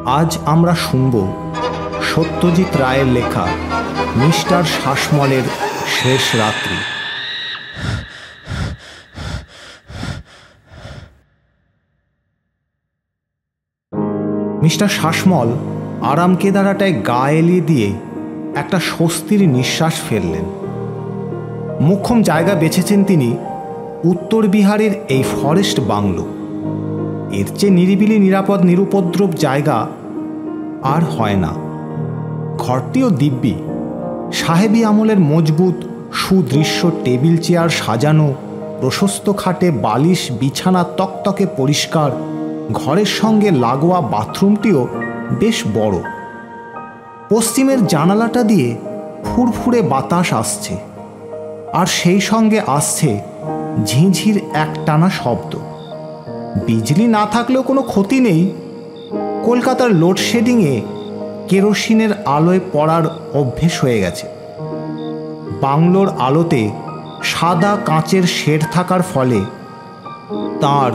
আজ আমরা শুনব সত্যজিৎ রায়ের লেখা মিস্টার শাসমলের শেষ রাত্রি। মিস্টার শাসমল আরাম কেদারাটায় গা এলিয়ে দিয়ে একটা স্বস্তির নিঃশ্বাস ফেললেন। মোক্ষম জায়গা বেছেছেন তিনি উত্তর বিহারের এই ফরেস্ট বাংলো। এর চেয়ে নিরিবিলি নিরাপদ নিরুপদ্রব জায়গা আর হয় না। ঘরটিও দিব্যি, সাহেবী আমলের মজবুত সুদৃশ্য টেবিল চেয়ার সাজানো, প্রশস্ত খাটে বালিশ বিছানা তকতকে পরিষ্কার। ঘরের সঙ্গে লাগোয়া বাথরুমটিও বেশ বড়। পশ্চিমের জানালাটা দিয়ে ফুরফুরে বাতাস আসছে, আর সেই সঙ্গে আসছে ঝিঁঝির একটানা শব্দ। বিজলি না থাকলেও কোনো ক্ষতি নেই। কলকাতার লোডশেডিংয়ে কেরোসিনের আলোয় পড়ার অভ্যেস হয়ে গেছে। বাংলোর আলোতে সাদা কাঁচের শেড থাকার ফলে তার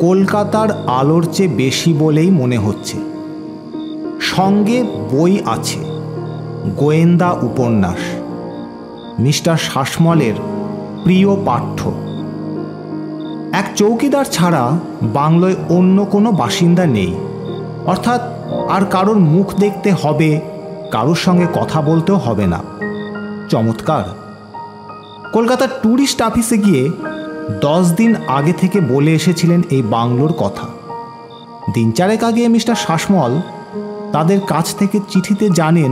কলকাতার আলোর চেয়ে বেশি বলেই মনে হচ্ছে। সঙ্গে বই আছে, গোয়েন্দা উপন্যাস, মিস্টার শাসমলের প্রিয় পাঠ্য। এক চৌকিদার ছাড়া বাংলোয় অন্য কোনো বাসিন্দা নেই, অর্থাৎ আর কারোর মুখ দেখতে হবে, কারোর সঙ্গে কথা বলতেও হবে না। চমৎকার। কলকাতার ট্যুরিস্ট অফিসে গিয়ে 10 দিন আগে থেকে বলে এসেছিলেন এই বাংলোর কথা। দিন চারেক আগে মিস্টার শাসমল তাদের কাছ থেকে চিঠিতে জানেন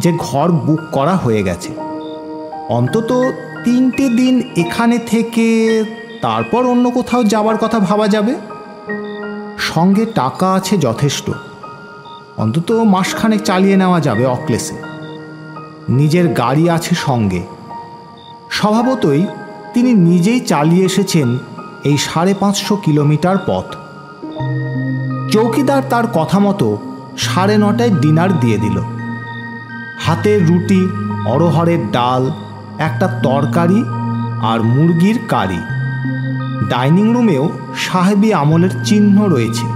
যে ঘর বুক করা হয়ে গেছে। অন্তত 3টে দিন এখানে থেকে তারপর অন্য কোথাও যাবার কথা ভাবা যাবে। সঙ্গে টাকা আছে যথেষ্ট, অন্তত মাসখানেক চালিয়ে নেওয়া যাবে অক্লেশে। নিজের গাড়ি আছে সঙ্গে। স্বভাবতই তিনি নিজেই চালিয়ে এসেছেন এই 550 কিলোমিটার পথ। চৌকিদার তার কথা মতো 9:30টায় ডিনার দিয়ে দিল। হাতের রুটি, অরহরের ডাল, একটা তরকারি আর মুরগির কারি। ডাইনিং রুমেও সাহেবী আমলের চিহ্ন রয়েছে।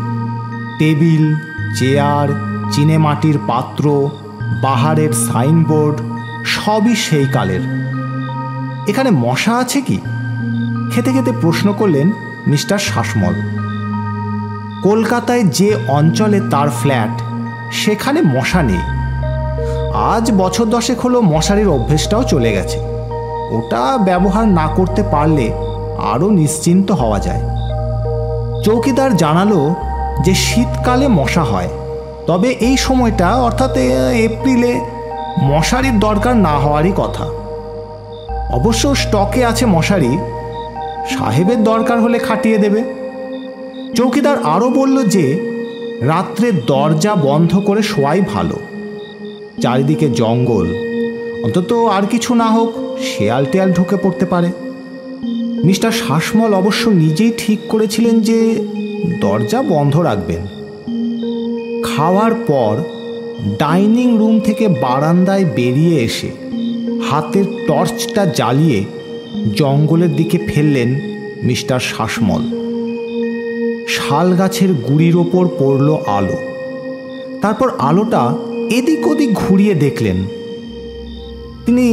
টেবিল, চেয়ার, চিনেমাটির পাত্র, বাহারের সাইনবোর্ড, সবই সেই কালের। এখানে মশা আছে কি? খেতে খেতে প্রশ্ন করলেন মিস্টার শাসমল। কলকাতায় যে অঞ্চলে তার ফ্ল্যাট, সেখানে মশা নেই। আজ বছর 10 হলো মশারির অভ্যেসটাও চলে গেছে। ওটা ব্যবহার না করতে পারলে আরও নিশ্চিন্ত হওয়া যায়। চৌকিদার জানালো যে শীতকালে মশা হয়, তবে এই সময়টা অর্থাৎ এপ্রিলে মশারির দরকার না হওয়ারই কথা। অবশ্য স্টকে আছে মশারি, সাহেবের দরকার হলে খাটিয়ে দেবে। চৌকিদার আরও বলল যে রাত্রে দরজা বন্ধ করে শোয়াই ভালো। চারিদিকে জঙ্গল, অন্তত আর কিছু না হোক শেয়াল টেয়াল ঢুকে পড়তে পারে। মিস্টার শাসমল অবশ্য নিজেই ঠিক করেছিলেন যে দরজা বন্ধ রাখবেন। খাওয়ার পর ডাইনিং রুম থেকে বারান্দায় বেরিয়ে এসে হাতের টর্চটা জ্বালিয়ে জঙ্গলের দিকে ফেললেন মিস্টার শাসমল। শাল গাছের গুড়ির ওপর পড়ল আলো। তারপর আলোটা এদিক ওদিক ঘুরিয়ে দেখলেন। তিনি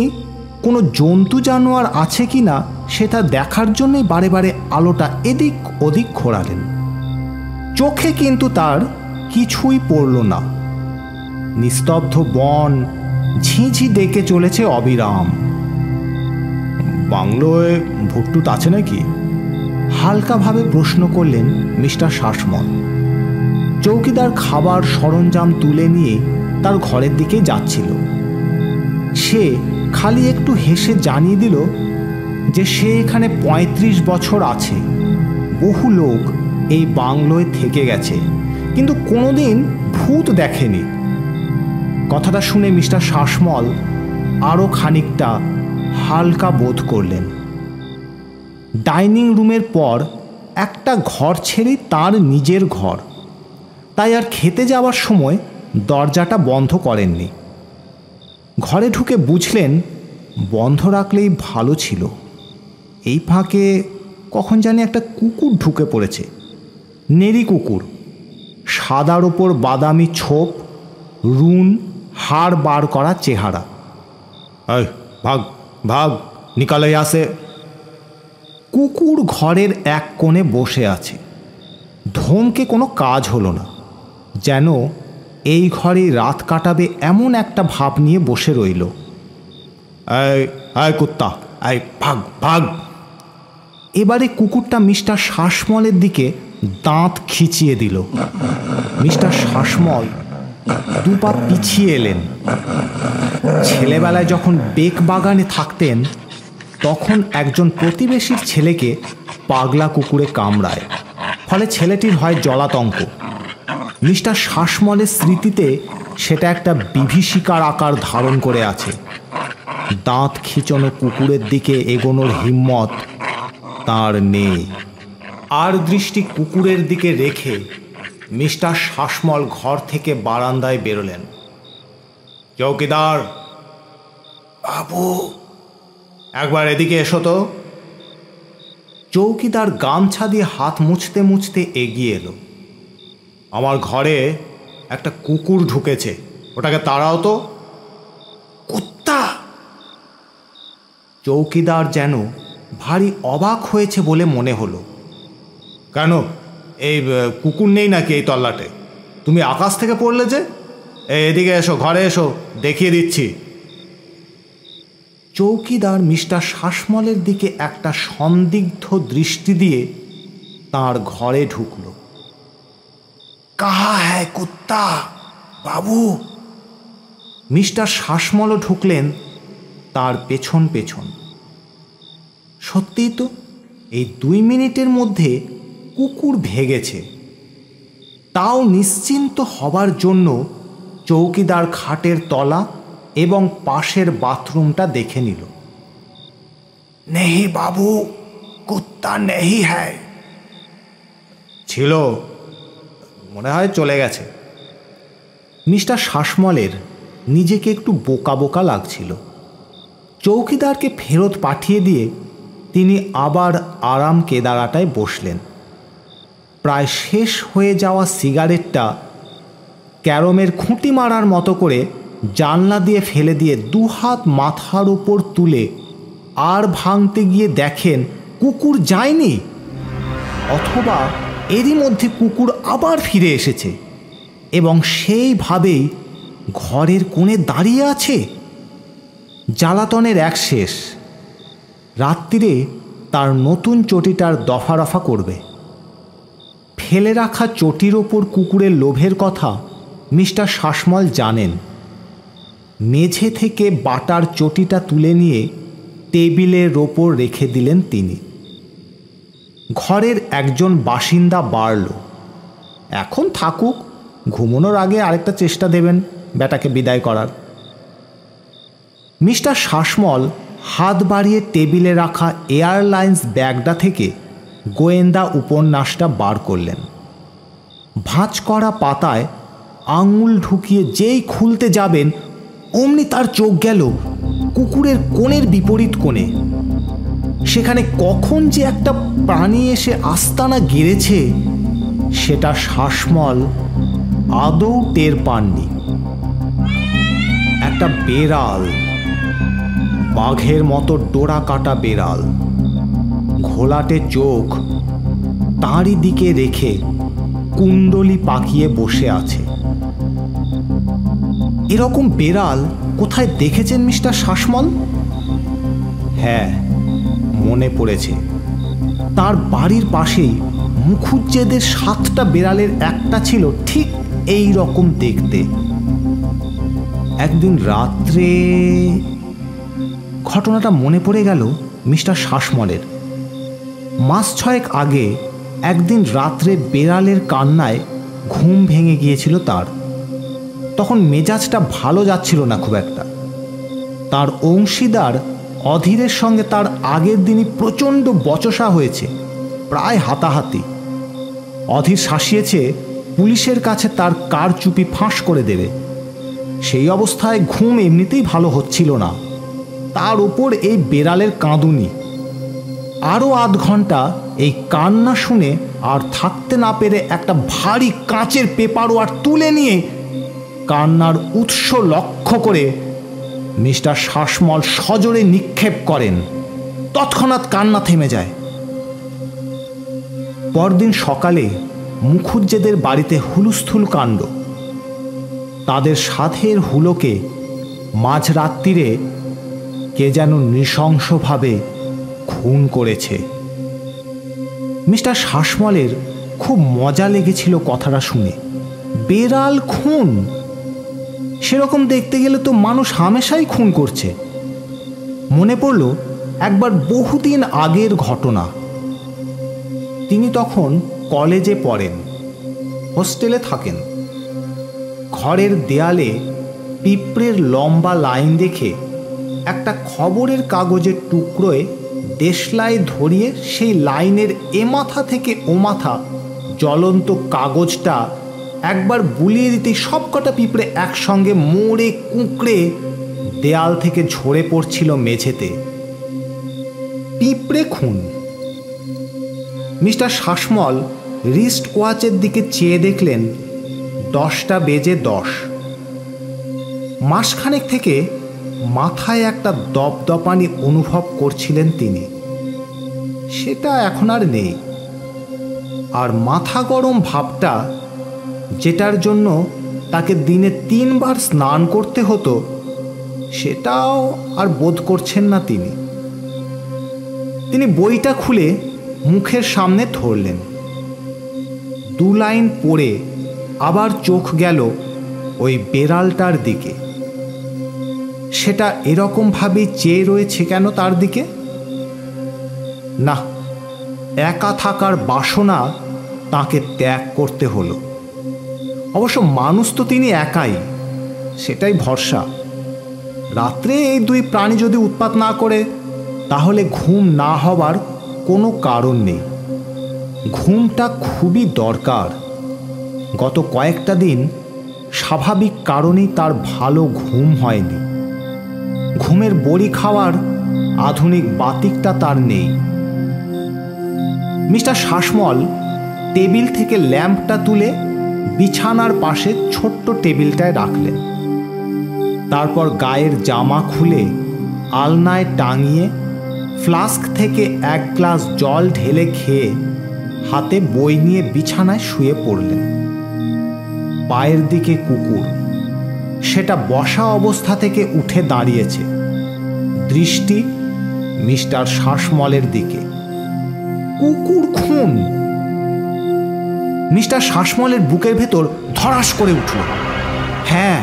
কোনো জন্তু জানোয়ার আছে কি না সেটা দেখার জন্যই বারে বারে আলোটা এদিক ওদিক ঘোরালেন। চোখে কিন্তু তার কিছুই পড়ল না। নিস্তব্ধ বন ঝিঁঝি ডেকে চলেছে অবিরাম। বাংলোয় ভুটটুত আছে নাকি? হালকাভাবে প্রশ্ন করলেন মিস্টার শাসমল। চৌকিদার খাবার সরঞ্জাম তুলে নিয়ে তার ঘরের দিকে যাচ্ছিল। সে খালি একটু হেসে জানিয়ে দিল যে সে এখানে 35 বছর আছে। বহু লোক এই বাংলোয় থেকে গেছে, কিন্তু কোনোদিন ভূত দেখেনি। কথাটা শুনে মিস্টার শাসমল আরও খানিকটা হালকা বোধ করলেন। ডাইনিং রুমের পর একটা ঘর ছেড়েই তার নিজের ঘর, তাই আর খেতে যাওয়ার সময় দরজাটা বন্ধ করেননি। ঘরে ঢুকে বুঝলেন বন্ধ রাখলেই ভালো ছিল। এই ফাঁকে কখন জানি একটা কুকুর ঢুকে পড়েছে। নেড়ি কুকুর, সাদার ওপর বাদামি ছোপ, রুন, হাড় বার করা চেহারা। এই ভাগ ভাগ, নিকালে আসে। কুকুর ঘরের এক কোণে বসে আছে। ধমকে কোনো কাজ হলো না, যেন এই ঘরে রাত কাটাবে এমন একটা ভাব নিয়ে বসে রইল। এই এই কুত্তা, এই ভাগ ভাগ। এবারে কুকুরটা মিস্টার শাসমলের দিকে দাঁত খিচিয়ে দিল। মিস্টার শাসমল দুপা পিছিয়ে এলেন। ছেলেবেলায় যখন বেক বাগানে থাকতেন, তখন একজন প্রতিবেশীর ছেলেকে পাগলা কুকুরে কামড়ায়, ফলে ছেলেটির হয় জলাতঙ্ক। মিস্টার শাসমলের স্মৃতিতে সেটা একটা বিভীষিকার আকার ধারণ করে আছে। দাঁত খিচনো কুকুরের দিকে এগোনোর হিম্মত তার নেই। আর দৃষ্টি কুকুরের দিকে রেখে মিস্টার শাসমল ঘর থেকে বারান্দায় বেরোলেন। চৌকিদার বাবু, একবার এদিকে এসো তো। চৌকিদার গামছা দিয়ে হাত মুছতে মুছতে এগিয়ে এলো। আমার ঘরে একটা কুকুর ঢুকেছে, ওটাকে তাড়াও তো। কুত্তা! চৌকিদার যেন ভারী অবাক হয়েছে বলে মনে হলো। কেন, এই কুকুর নেই নাকি এই তল্লাটে? তুমি আকাশ থেকে পড়লে যে? এদিকে এসো, ঘরে এসো, দেখিয়ে দিচ্ছি। চৌকিদার মিস্টার শাসমলের দিকে একটা সন্দিগ্ধ দৃষ্টি দিয়ে তার ঘরে ঢুকল। কাহা হ্যায় কুত্তা বাবু? মিস্টার শাসমলও ঢুকলেন তার পেছন পেছন। সত্যিই তো, এই 2 মিনিটের মধ্যে কুকুর ভেগেছে। তাও নিশ্চিন্ত হবার জন্য চৌকিদার খাটের তলা এবং পাশের বাথরুমটা দেখে নিল। নেহি বাবু, কুত্তা নেহি হ্যায়। ছিল, মনে হয় চলে গেছে। মিস্টার শাসমলের নিজেকে একটু বোকা বোকা লাগছিল। চৌকিদারকে ফেরত পাঠিয়ে দিয়ে তিনি আবার আরাম কেদারাটায় বসলেন। প্রায় শেষ হয়ে যাওয়া সিগারেটটা ক্যারমের খুঁটি মারার মতো করে জানলা দিয়ে ফেলে দিয়ে 2 হাত মাথার উপর তুলে আর ভাঙতে গিয়ে দেখেন কুকুর যায়নি, অথবা এরই মধ্যে কুকুর আবার ফিরে এসেছে এবং সেইভাবেই ঘরের কোণে দাঁড়িয়ে আছে। জ্বালাতনের এক শেষ। রাত্রিরে তার নতুন চটিটার দফা রফা করবে। ফেলে রাখা চটির ওপর কুকুরের লোভের কথা মিস্টার শাসমল জানেন। মেঝে থেকে বাটার চটিটা তুলে নিয়ে টেবিলের ওপর রেখে দিলেন তিনি। ঘরের একজন বাসিন্দা বাড়ল। এখন থাকুক, ঘুমানোর আগে আরেকটা চেষ্টা দেবেন বেটাকে বিদায় করার। মিস্টার শাসমল হাত বাড়িয়ে টেবিলে রাখা এয়ারলাইন্স ব্যাগটা থেকে গোয়েন্দা উপন্যাসটা বার করলেন। ভাঁজ করা পাতায় আঙুল ঢুকিয়ে যেই খুলতে যাবেন, অমনি তার চোখ গেল কুকুরের কোণের বিপরীত কোণে। সেখানে কখন যে একটা প্রাণী এসে আস্তানা গেড়েছে সেটা শাসমল আদৌ টের পাননি। একটা বেড়াল, বাঘের মতো ডোরা কাটা বেড়াল, ঘোলাটে চোখ তাঁরই দিকে রেখে কুণ্ডলি পাকিয়ে বসে আছে। এরকম বেড়াল কোথায় দেখেছেন মিস্টার শাসমল? হ্যাঁ, মনে পড়েছে। তার বাড়ির পাশেই মুখুজ্জেদের 7টা বেড়ালের একটা ছিল ঠিক এই রকম দেখতে। একদিন রাত্রে ঘটনাটা মনে পড়ে গেল মিস্টার শাসমলের। মাস 6 আগে একদিন রাত্রে বেড়ালের কান্নায় ঘুম ভেঙে গিয়েছিল তার। তখন মেজাজটা ভালো যাচ্ছিল না খুব একটা। তার অংশীদার অধীরের সঙ্গে তার আগের দিনই প্রচণ্ড বচসা হয়েছে, প্রায় হাতাহাতি। অধীর শাসিয়েছে পুলিশের কাছে তার কারচুপি ফাঁস করে দেবে। সেই অবস্থায় ঘুম এমনিতেই ভালো হচ্ছিল না, তার উপর এই বেড়ালের কাঁদুনি। আরও আধ ঘন্টা এই কান্না শুনে আর থাকতে না পেরে একটা ভারী কাঁচের পেপারওয়ার তুলে নিয়ে কান্নার উৎস লক্ষ্য করে মিস্টার শাসমল সজোরে নিক্ষেপ করেন। তৎক্ষণাৎ কান্না থেমে যায়। পরদিন সকালে মুখুজ্জেদের বাড়িতে হুলস্থুল কাণ্ড। তাদের সাধের হুলোকে মাঝরাত্রিরে কে যেন নৃশংসভাবে খুন করেছে। মিস্টার শাসমলের খুব মজা লেগেছিল কথাটা শুনে। বেড়াল খুন, সেরকম দেখতে গেলে তো মানুষ হামেশাই খুন করছে। মনে পড়ল একবার বহুদিন আগের ঘটনা। তিনি তখন কলেজে পড়েন, হোস্টেলে থাকেন। ঘরের দেয়ালে পিঁপড়ের লম্বা লাইন দেখে একটা খবরের কাগজের টুকরোয় দেশলাই ধরিয়ে সেই লাইনের এ মাথা থেকে ও মাথা জ্বলন্ত কাগজটা একবার বুলিয়ে দিতেই সবকটা পিঁপড়ে একসঙ্গে মোড়ে কুঁকড়ে দেয়াল থেকে ঝরে পড়ছিল মেঝেতে। পিঁপড়ে খুন। মিস্টার শাসমল রিস্ট ওয়াচের দিকে চেয়ে দেখলেন 10টা বেজে 10। মাসখানেক থেকে মাথায় একটা দপদপানি অনুভব করছিলেন তিনি। সেটা এখন আর নেই। আর মাথা গরম ভাবটা, যেটার জন্য তাকে দিনে 3 বার স্নান করতে হতো, সেটাও আর বোধ করছেন না তিনি। তিনি বইটা খুলে মুখের সামনে ধরলেন। 2 লাইন পড়ে আবার চোখ গেল ওই বেড়ালটার দিকে। সেটা এরকমভাবেই চেয়ে রয়েছে কেন তার দিকে? না, একা থাকার বাসনা তাকে ত্যাগ করতে হলো। অবশ্য মানুষ তো তিনি একাই, সেটাই ভরসা। রাত্রে এই 2 প্রাণী যদি উৎপাত না করে, তাহলে ঘুম না হবার কোনো কারণ নেই। ঘুমটা খুবই দরকার। গত কয়েকটা দিন স্বাভাবিক কারণেই তার ভালো ঘুম হয়নি। ঘুমের বড়ি খাওয়ার আধুনিক বাতিকটা তার নেই। মিস্টার শাসমল টেবিল থেকে ল্যাম্পটা তুলে বিছানার পাশে ছোট্ট টেবিলটায় রাখলেন। তারপর গায়ের জামা খুলে আলনায় টাঙিয়ে ফ্লাস্ক থেকে 1 গ্লাস জল ঢেলে খেয়ে হাতে বই নিয়ে বিছানায় শুয়ে পড়লেন। পায়ের দিকে কুকুর, সেটা বসা অবস্থা থেকে উঠে দাঁড়িয়েছে, দৃষ্টি মিস্টার শাসমলের দিকে। কুকুর খুন! মিস্টার শাসমলের বুকের ভেতর ধড়াস করে উঠল। হ্যাঁ,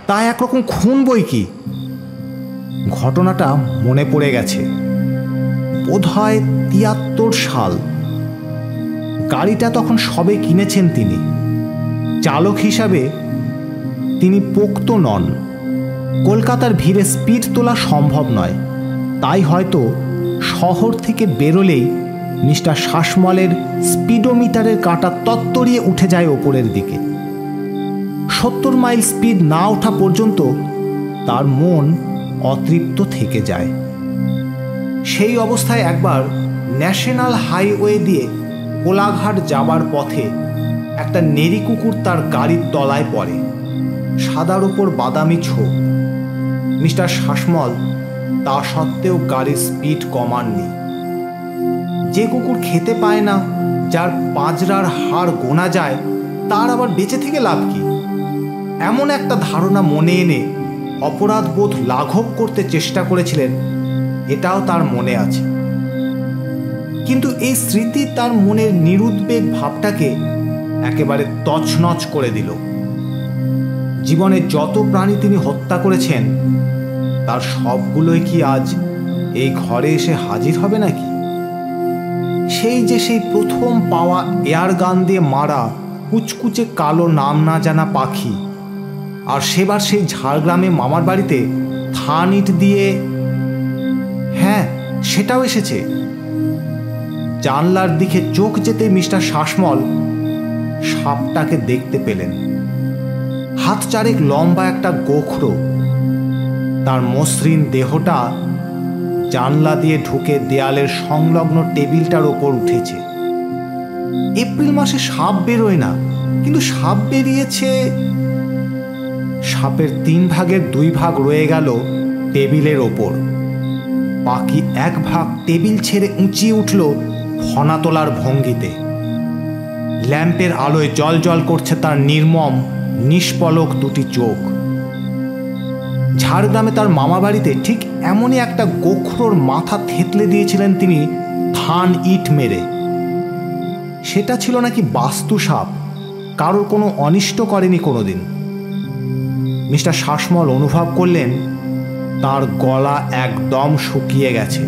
তা একরকম খুন বই কি। ঘটনাটা মনে পড়ে গেছে। বোধহয় 73 সাল। গাড়িটা তখন সবে কিনেছেন তিনি। চালক হিসাবে তিনি পোক্ত নন। কলকাতার ভিড়ে স্পিড তোলা সম্ভব নয়। তাই হয়তো শহর থেকে বেরোলেই মিস্টার শাসমলের স্পিডোমিটারের কাঁটা তত্তরিয়ে উঠে যায় ওপরের দিকে। 70 মাইল স্পিড না ওঠা পর্যন্ত তার মন অতৃপ্ত থেকে যায়। সেই অবস্থায় একবার ন্যাশনাল হাইওয়ে দিয়ে কোলাঘাট যাবার পথে একটা নেড়ি কুকুর তার গাড়ির তলায় পড়ে। সাদার ওপর বাদামি ছোপ। মিস্টার শাসমল তা সত্ত্বেও গাড়ির স্পিড কমাননি। যে কুকুর খেতে পায় না, যার পাঁজরার হাড় গোনা যায়, তার আবার বেঁচে থেকে লাভ কি? এমন একটা ধারণা মনে এনে অপরাধবোধ লাঘব করতে চেষ্টা করেছিলেন, এটাও তার মনে আছে। কিন্তু এই স্মৃতি তার মনের নিরুদ্বেগ ভাবটাকে একেবারে তছনছ করে দিল। জীবনে যত প্রাণী তিনি হত্যা করেছেন, তার সবগুলোই কি আজ এই ঘরে এসে হাজির হবে নাকি? সেই প্রথম পাওয়া এয়ার গান দিয়ে মারা কুচকুচে কালো নাম না জানা পাখি, আর সেবার সেই ঝাড়গ্রামে মামার বাড়িতে থান ইট দিয়ে, হ্যাঁ সেটাও এসেছে। জানলার দিকে চোখ যেতে মিস্টার শাসমল সাপটাকে দেখতে পেলেন। 1.5 হাত লম্বা একটা গোখরো। তার মসৃণ দেহটা জানলা দিয়ে ঢুকে দেয়ালের সংলগ্ন টেবিলটার ওপর উঠেছে। এপ্রিল মাসে সাপ বেরোয় না, কিন্তু সাপ বেরিয়েছে। সাপের 3 ভাগের 2 ভাগ রয়ে গেল টেবিলের ওপর, বাকি 1 ভাগ টেবিল ছেড়ে উঁচিয়ে উঠল ফনা তোলার ভঙ্গিতে। ল্যাম্পের আলোয় জল জল করছে তার নির্মম নিষ্পলক 2টি চোখ। ঝাড়গ্রামে তার মামা বাড়িতে ঠিক এমনই একটা গোখরোর মাথা থেতলে দিয়েছিলেন তিনি থান ইট মেরে। সেটা ছিল নাকি বাস্তু সাপ, কারোর কোনো অনিষ্ট করেনি কোনোদিন। মিস্টার শাসমল অনুভব করলেন তার গলা একদম শুকিয়ে গেছে।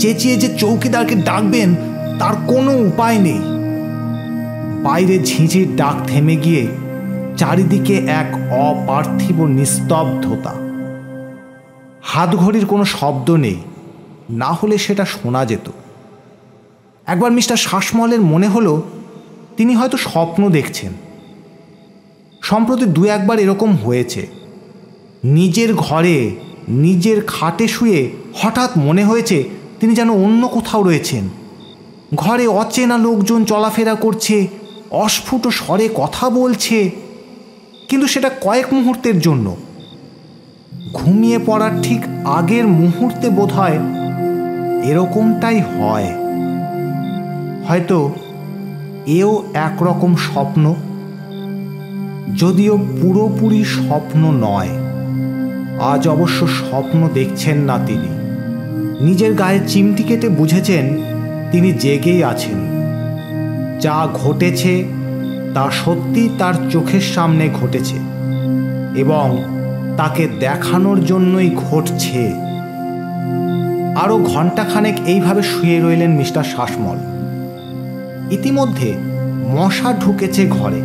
চেঁচিয়ে যে চৌকিদারকে ডাকবেন তার কোনো উপায় নেই। বাইরে ঝিঁঝির ডাক থেমে গিয়ে চারিদিকে এক অপার্থিব নিস্তব্ধতা। হাতঘড়ির কোনো শব্দ নেই, না হলে সেটা শোনা যেত। একবার মিস্টার শাসমলের মনে হলো তিনি হয়তো স্বপ্ন দেখছেন। সম্প্রতি 2-1 বার এরকম হয়েছে। নিজের ঘরে নিজের খাটে শুয়ে হঠাৎ মনে হয়েছে তিনি যেন অন্য কোথাও রয়েছেন। ঘরে অচেনা লোকজন চলাফেরা করছে, অস্ফুট স্বরে কথা বলছে, কিন্তু সেটা কয়েক মুহূর্তের জন্য। ঘুমিয়ে পড়ার ঠিক আগের মুহূর্তে বোধহয় এরকমটাই হয়। হয়তো এও একরকম স্বপ্ন, যদিও পুরোপুরি স্বপ্ন নয়। আজ অবশ্য স্বপ্ন দেখছেন না তিনি। নিজের গায়ে চিমটি কেটে বুঝেছেন তিনি জেগেই আছেন। যা ঘটেছে তা সত্যি তার চোখের সামনে ঘটেছে এবং তাকে দেখানোর জন্যই ঘটছে। আরও ঘণ্টাখানেক এইভাবে শুয়ে রইলেন মিস্টার শাসমল। ইতিমধ্যে মশা ঢুকেছে ঘরে।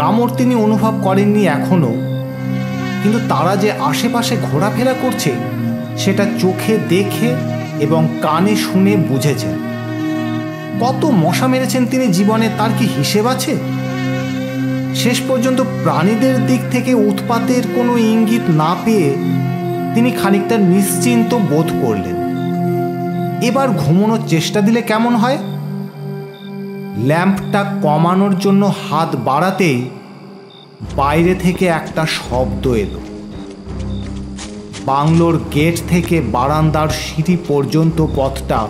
কামড় তিনি অনুভব করেননি এখনো, কিন্তু তারা যে আশেপাশে ঘোরাফেরা করছে সেটা চোখে দেখে এবং কানে শুনে বুঝেছেন। কত মশা মেরেছেন তিনি জীবনে তার কি হিসেব আছে? শেষ পর্যন্ত প্রাণীদের দিক থেকে উৎপাতের কোনো ইঙ্গিত না পেয়ে তিনি খানিকটা নিশ্চিন্ত বোধ করলেন। এবার ঘুমানোর চেষ্টা দিলে কেমন হয়? ল্যাম্পটা কমানোর জন্য হাত বাড়াতেই বাইরে থেকে একটা শব্দ এলো। বাংলোর গেট থেকে বারান্দার সিঁড়ি পর্যন্ত পথটা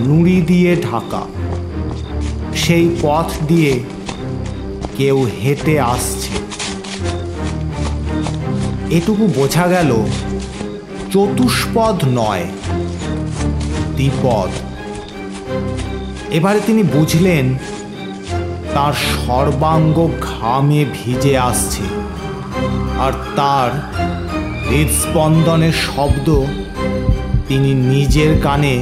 নুড়ি দিয়ে ঢাকা। সেই পথ দিয়ে কেউ হেঁটে আসছে। এটুকু বোঝা গেল চতুষ্পদ নয়, দ্বিপদ। এবারে তিনি বুঝলেন তার সর্বাঙ্গ ঘামে ভিজে আসছে, আর তার হৃদস্পন্দনের শব্দ তিনি নিজের কানে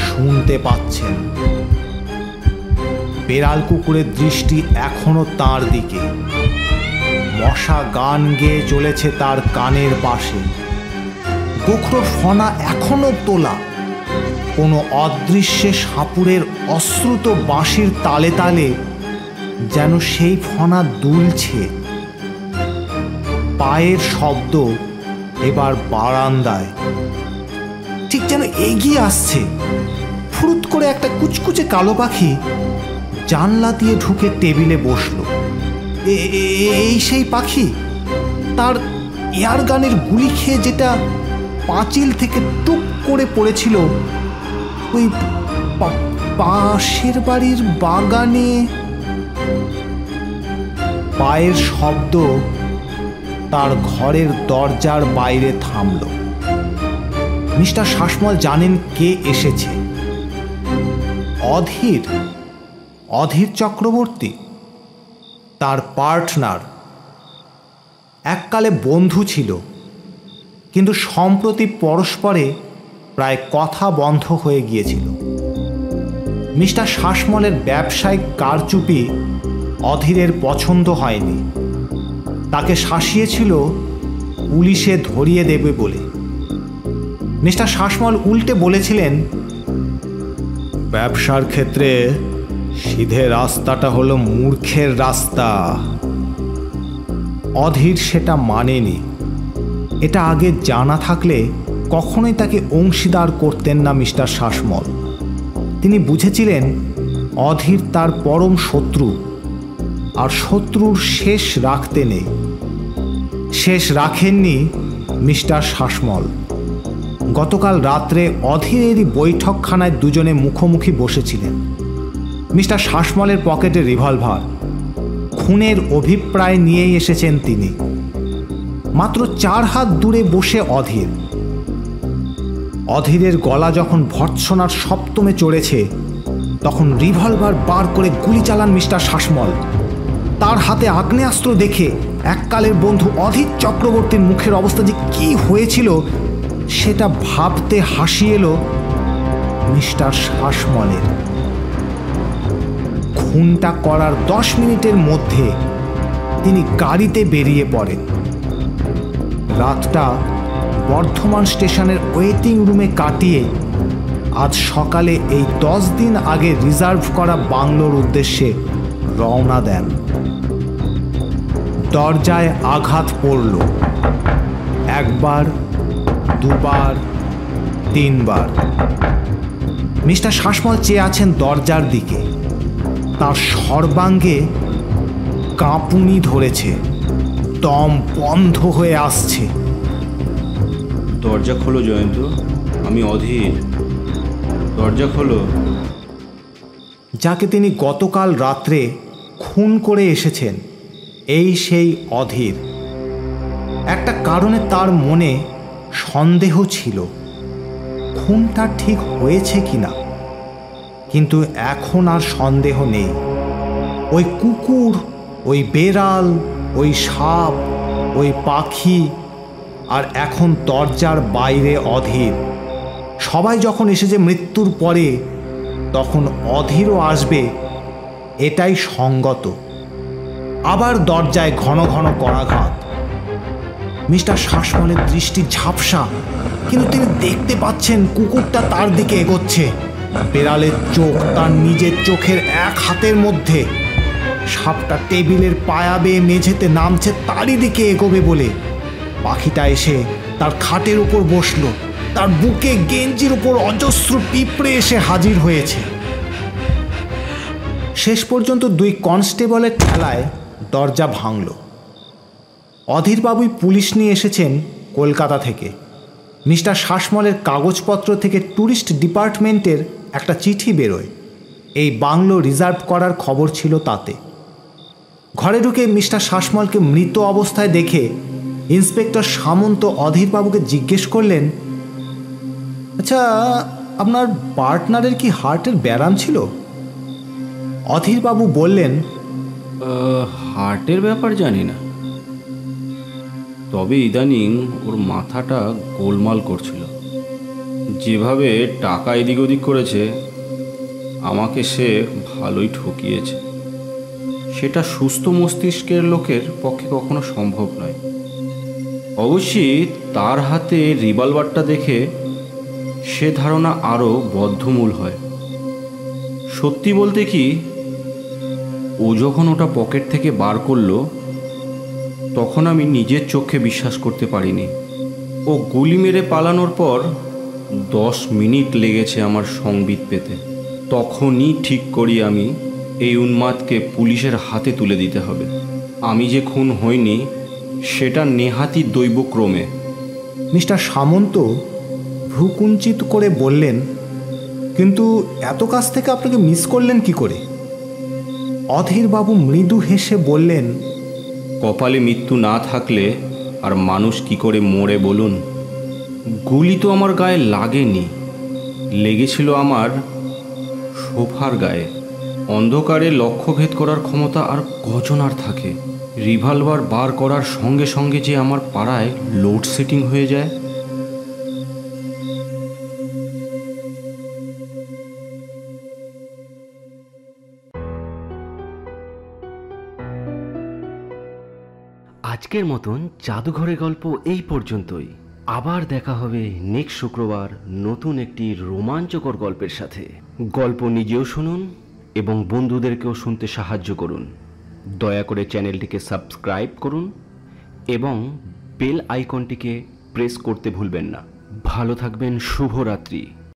শুনতে পাচ্ছেন। বেড়াল কুকুরের দৃষ্টি এখনো তার দিকে। মশা গান গেয়ে চলেছে তার কানের পাশে। গোখরোর ফনা এখনো তোলা। কোনো অদৃশ্যে সাপুরের অশ্রুত বাঁশির তালে তালে যেন সেই ফনা দুলছে। পায়ের শব্দ এবার বারান্দায়, ঠিক যেন এগিয়ে আসছে। ফুরুত করে একটা কুচকুচে কালো পাখি জানলা দিয়ে ঢুকে টেবিলে বসলো। এই সেই পাখি, তার এয়ার গানের গুলি খেয়ে যেটা পাঁচিল থেকে টুপ করে পড়েছিল ওই পাশের বাড়ির বাগানে। পায়ের শব্দ তার ঘরের দরজার বাইরে থামল। মিস্টার শাসমল জানেন কে এসেছে। অধীর চক্রবর্তী, তার পার্টনার। এককালে বন্ধু ছিল, কিন্তু সম্প্রতি পরস্পরে প্রায় কথা বন্ধ হয়ে গিয়েছিল। মিস্টার শাসমলের ব্যবসায়িক কারচুপি অধীরের পছন্দ হয়নি। তাকে শাসিয়েছিল পুলিশে ধরিয়ে দেবে বলে। মিস্টার শাসমল উল্টে বলেছিলেন, ব্যবসার ক্ষেত্রে সিধে রাস্তাটা হলো মূর্খের রাস্তা। অধীর সেটা মানেনি। এটা আগে জানা থাকলে কখনোই তাকে অংশীদার করতেন না মিস্টার শাসমল। তিনি বুঝেছিলেন অধীর তার পরম শত্রু, আর শত্রুর শেষ রাখতে নেই। শেষ রাখেননি মিস্টার শাসমল। গতকাল রাত্রে অধীরেরই বৈঠকখানায় দুজনে মুখোমুখি বসেছিলেন। মিস্টার শাসমলের পকেটে রিভলভার। খুনের অভিপ্রায় নিয়েই এসেছেন তিনি। মাত্র 4 হাত দূরে বসে অধীর। অধীরের গলা যখন ভর্ৎসনার সপ্তমে চড়েছে, তখন রিভলভার বার করে গুলি চালান মিস্টার শাসমল। তার হাতে আগ্নেয়াস্ত্র দেখে এককালের বন্ধু অধীর চক্রবর্তীর মুখের অবস্থা যে কি হয়েছিল সেটা ভাবতে হাসি এলো মিস্টার শাসমলের। খুনটা করার 10 মিনিটের মধ্যে তিনি গাড়িতে বেরিয়ে পড়েন। রাতটা বর্ধমান স্টেশনের ওয়েটিং রুমে কাটিয়ে আজ সকালে এই 10 দিন আগে রিজার্ভ করা বাংলোর উদ্দেশ্যে রওনা দেন। দরজায় আঘাত পড়ল। 1 বার, 2 বার, 3 বার। মিস্টার শাসমল চেয়ে আছেন দরজার দিকে। তার সর্বাঙ্গে কাঁপুনি ধরেছে, দম বন্ধ হয়ে আসছে। দরজা খোলো জয়ন্ত, আমি অধীর, দরজা খোলো। যাকে তিনি গতকাল রাত্রে খুন করে এসেছেন, এই সেই অধীর। একটা কারণে তার মনে সন্দেহ ছিল খুনটা ঠিক হয়েছে কিনা, কিন্তু এখন আর সন্দেহ নেই। ওই কুকুর, ওই বেড়াল, ওই সাপ, ওই পাখি, আর এখন দরজার বাইরে অধীর, সবাই যখন এসেছে মৃত্যুর পরে, তখন অধীরও আসবে, এটাই সঙ্গত। আবার দরজায় ঘন ঘন করাঘাত। মিস্টার শাসমলের দৃষ্টি ঝাপসা, কিন্তু তিনি দেখতে পাচ্ছেন কুকুরটা তার দিকে এগোচ্ছে। বেড়ালের চোখ তার নিজের চোখের এক হাতের মধ্যে। সাপটা টেবিলের পায়া বেয়ে মেঝেতে নামছে তারই দিকে এগোবে বলে। পাখিটা এসে তার খাটের উপর বসল। তার বুকে গেঞ্জির উপর অজস্র পিঁপড়ে এসে হাজির হয়েছে। শেষ পর্যন্ত 2 কনস্টেবলের ঠেলায় দরজা ভাঙল। অধীরবাবুই পুলিশ নিয়ে এসেছেন কলকাতা থেকে। মিস্টার শাসমলের কাগজপত্র থেকে ট্যুরিস্ট ডিপার্টমেন্টের একটা চিঠি বেরোয়। এই বাংলো রিজার্ভ করার খবর ছিল তাতে। ঘরে ঢুকে মিস্টার শাসমলকে মৃত অবস্থায় দেখে ইন্সপেক্টর সামন্ত অধীরবাবুকে জিজ্ঞেস করলেন, আচ্ছা, আপনার পার্টনারের কি হার্টের ব্যারাম ছিল? অধীরবাবু বললেন, হার্টের ব্যাপার জানি না, তবে ইদানিং ওর মাথাটা গোলমাল করছিল। যেভাবে টাকা এদিক ওদিক করেছে, আমাকে সে ভালোই ঠকিয়েছে। সেটা সুস্থ মস্তিষ্কের লোকের পক্ষে কখনো সম্ভব নয়। অবশ্যই তার হাতে রিভলভারটা দেখে সে ধারণা আরও বদ্ধমূল হয়। সত্যি বলতে কি, ও যখন ওটা পকেট থেকে বার করলো, তখন আমি নিজের চোখে বিশ্বাস করতে পারিনি। ও গুলি মেরে পালানোর পর 10 মিনিট লেগেছে আমার সংবিৎ পেতে। তখনই ঠিক করি আমি এই উন্মাদকে পুলিশের হাতে তুলে দিতে হবে। আমি যে খুন হইনি সেটা নেহাতি দৈবক্রমে। মিস্টার সামন্ত ভ্রুকুঞ্চিত করে বললেন, কিন্তু এত কাছ থেকে আপনাকে মিস করলেন কি করে? অধীরবাবু মৃদু হেসে বললেন, কপালে মৃত্যু না থাকলে আর মানুষ কি করে মরে বলুন? গুলি তো আমার গায়ে লাগেনি, লেগেছিল আমার সোফার গায়ে। অন্ধকারে লক্ষ্যভেদ করার ক্ষমতা আর কজনার থাকে? রিভলভার বার করার সঙ্গে সঙ্গে যে আমার পাড়ায় লোডশেডিং হয়ে যায়। আজকের মতন জাদুঘরের গল্প এই পর্যন্তই। আবার দেখা হবে নেক্সট শুক্রবার নতুন একটি রোমাঞ্চকর গল্পের সাথে। গল্প নিজেও শুনুন এবং বন্ধুদেরকেও শুনতে সাহায্য করুন। দয়া করে চ্যানেলটিকে সাবস্ক্রাইব করুন এবং বেল আইকনটিকে প্রেস করতে ভুলবেন না। ভালো থাকবেন, শুভরাত্রি।